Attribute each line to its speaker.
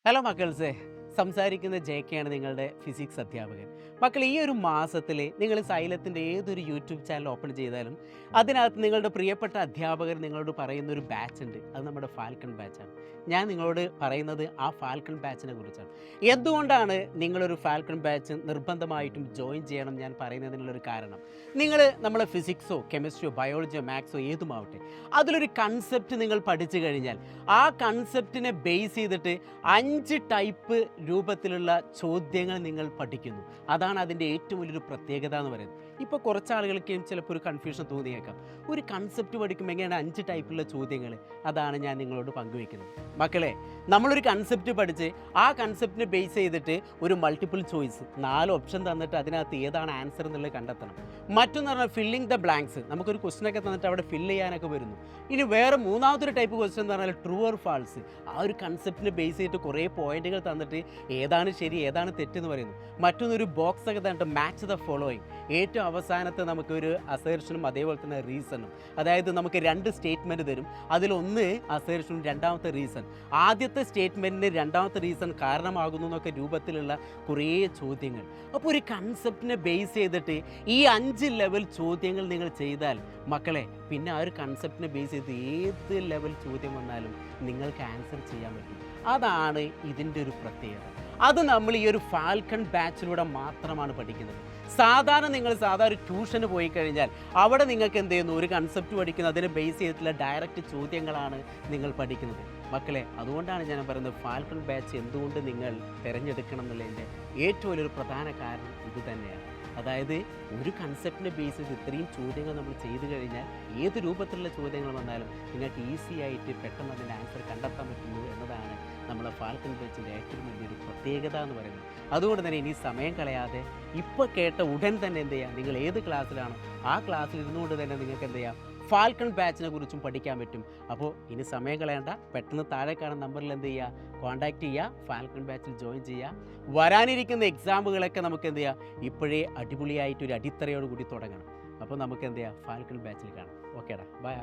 Speaker 1: Hello മക്കൾസേ, സംസാരിക്കുന്ന J K ആണ്, നിങ്ങളുടെ ഫിസിക്സ് അധ്യാപകൻ. മക്കൾ, ഈ ഒരു മാസത്തിൽ നിങ്ങൾ സൈലത്തിൻ്റെ ഏതൊരു യൂട്യൂബ് ചാനൽ ഓപ്പൺ ചെയ്താലും അതിനകത്ത് നിങ്ങളുടെ പ്രിയപ്പെട്ട അധ്യാപകർ നിങ്ങളോട് പറയുന്ന ഒരു ബാച്ച് ഉണ്ട്. അത് നമ്മുടെ ഫാൽക്കൺ ബാച്ചാണ്. ഞാൻ നിങ്ങളോട് പറയുന്നത് ആ ഫാൽക്കൺ ബാച്ചിനെ കുറിച്ചാണ്. എന്തുകൊണ്ടാണ് നിങ്ങളൊരു ഫാൽക്കൺ ബാച്ച് നിർബന്ധമായിട്ടും ജോയിൻ ചെയ്യണം ഞാൻ പറയുന്നതിനുള്ളൊരു കാരണം, നിങ്ങൾ നമ്മളെ ഫിസിക്സോ കെമിസ്ട്രിയോ ബയോളജിയോ മാത്സോ ഏതുമാവട്ടെ, അതിലൊരു കൺസെപ്റ്റ് നിങ്ങൾ പഠിച്ചു കഴിഞ്ഞാൽ ആ കൺസെപ്റ്റിനെ ബേസ് ചെയ്തിട്ട് 5 ടൈപ്പ് രൂപത്തിലുള്ള ചോദ്യങ്ങൾ നിങ്ങൾ പഠിക്കുന്നു. അതാണ് അതിൻ്റെ ഏറ്റവും വലിയൊരു പ്രത്യേകത എന്ന് പറയുന്നത്. ഇപ്പോൾ കുറച്ച് ആളുകൾക്ക് ചിലപ്പോൾ ഒരു കൺഫ്യൂഷൻ തോന്നിയേക്കാം, ഒരു കൺസെപ്റ്റ് പഠിക്കുമ്പോൾ എങ്ങനെയാണ് 5 ടൈപ്പുള്ള ചോദ്യങ്ങൾ. അതാണ് ഞാൻ നിങ്ങളോട് പങ്കുവെക്കുന്നത്. മക്കളെ, നമ്മളൊരു കൺസെപ്റ്റ് പഠിച്ച് ആ കൺസെപ്റ്റിനെ ബേസ് ചെയ്തിട്ട് ഒരു മൾട്ടിപ്പിൾ ചോയ്സ് 4 ഓപ്ഷൻ തന്നിട്ട് അതിനകത്ത് ഏതാണ് ആൻസർ എന്നുള്ളത് കണ്ടെത്തണം. മറ്റൊന്ന് പറഞ്ഞാൽ ഫില്ലിംഗ് ദ ബ്ലാങ്ക്സ്. നമുക്കൊരു ക്വസ്റ്റനൊക്കെ തന്നിട്ട് അവിടെ ഫില്ല് ചെയ്യാനൊക്കെ വരുന്നു. ഇനി വേറെ മൂന്നാമതൊരു ടൈപ്പ് ക്വസ്റ്റൻ എന്ന് പറഞ്ഞാൽ ട്രൂ ഓർ ഫാൾസ്. ആ ഒരു കൺസെപ്റ്റിനെ ബേസ് ചെയ്തിട്ട് കുറേ പോയിന്റുകൾ തന്നിട്ട് ഏതാണ് ശരി ഏതാണ് തെറ്റെന്ന് പറയുന്നു. മറ്റൊന്നൊരു ബോക്സ് ഒക്കെ തന്നിട്ട് മാച്ച് ദ ഫോളോയിങ്. ഏറ്റവും അവസാനത്തെ നമുക്കൊരു അസേർഷനും അതേപോലെ തന്നെ റീസണും. അതായത് നമുക്ക് 2 സ്റ്റേറ്റ്മെൻറ്റ് തരും, അതിലൊന്ന് അസേർഷനും രണ്ടാമത്തെ റീസൺ. ആദ്യത്തെ സ്റ്റേറ്റ്മെൻറ്റിന് രണ്ടാമത്തെ റീസൺ കാരണമാകുന്നു എന്നൊക്കെ രൂപത്തിലുള്ള കുറേ ചോദ്യങ്ങൾ. അപ്പോൾ ഒരു കൺസെപ്റ്റിനെ ബേസ് ചെയ്തിട്ട് ഈ 5 ലെവൽ ചോദ്യങ്ങൾ നിങ്ങൾ ചെയ്താൽ മക്കളെ, പിന്നെ ആ ഒരു കൺസെപ്റ്റിനെ ബേസ് ചെയ്ത് ഏത് ലെവൽ ചോദ്യം വന്നാലും നിങ്ങൾക്ക് ആൻസർ ചെയ്യാൻ പറ്റും. അതാണ് ഇതിൻ്റെ ഒരു പ്രത്യേകത. അത് നമ്മൾ ഈ ഒരു ഫാൽക്കൺ ബാച്ചിലൂടെ മാത്രമാണ് പഠിക്കുന്നത്. സാധാരണ നിങ്ങൾ ഒരു ട്യൂഷന് പോയി കഴിഞ്ഞാൽ അവിടെ നിങ്ങൾക്ക് എന്ത് ചെയ്യുന്നു, ഒരു കൺസെപ്റ്റ് പഠിക്കുന്നു, അതിനെ ബേസ് ചെയ്തിട്ടുള്ള ഡയറക്റ്റ് ചോദ്യങ്ങളാണ് നിങ്ങൾ പഠിക്കുന്നത്. മക്കളെ, അതുകൊണ്ടാണ് ഞാൻ പറയുന്നത് ഫാൽക്കൺ ബാച്ച് എന്തുകൊണ്ട് നിങ്ങൾ തിരഞ്ഞെടുക്കണം എന്നുള്ളതിൻ്റെ ഏറ്റവും വലിയൊരു പ്രധാന കാരണം ഇത് തന്നെയാണ്. അതായത് ഒരു കൺസെപ്റ്റിനെ ബേസ് ചെയ്ത് ഇത്രയും ചോദ്യങ്ങൾ നമ്മൾ ചെയ്തു കഴിഞ്ഞാൽ ഏത് രൂപത്തിലുള്ള ചോദ്യങ്ങൾ വന്നാലും നിങ്ങൾക്ക് ഈസി ആയിട്ട് പെട്ടെന്ന് അതിൻ്റെ ആൻസർ കണ്ടെത്താൻ പറ്റുന്നു എന്നതാണ് നമ്മളെ ഫാൽക്കൺ ബാച്ചിൻ്റെ ഏറ്റവും വലിയൊരു പ്രത്യേകത എന്ന് പറയുന്നത്. അതുകൊണ്ട് തന്നെ ഇനി സമയം കളയാതെ ഇപ്പോൾ കേട്ട ഉടൻ തന്നെ എന്ത് ചെയ്യുക, നിങ്ങൾ ഏത് ക്ലാസ്സിലാണോ ആ ക്ലാസ്സിൽ ഇരുന്നുകൊണ്ട് തന്നെ നിങ്ങൾക്ക് എന്ത് ചെയ്യാം, ഫാൽക്കൺ ബാച്ചിനെ കുറിച്ചും പഠിക്കാൻ പറ്റും. അപ്പോൾ ഇനി സമയം കളയണ്ട, പെട്ടെന്ന് താഴെ കാണുന്ന നമ്പറിൽ എന്ത് ചെയ്യുക, കോൺടാക്റ്റ് ചെയ്യുക, ഫാൽക്കൺ ബാച്ചിൽ ജോയിൻ ചെയ്യുക. വരാനിരിക്കുന്ന എക്സാമുകളൊക്കെ നമുക്ക് എന്ത് ചെയ്യുക, ഇപ്പോഴേ അടിപൊളിയായിട്ട് ഒരു അടിത്തറയോട് കൂടി തുടങ്ങണം. അപ്പോൾ നമുക്ക് എന്ത് ചെയ്യുക, ഫാൽക്കൺ ബാച്ചിൽ കാണാം. ഓക്കേടാ, ബൈ.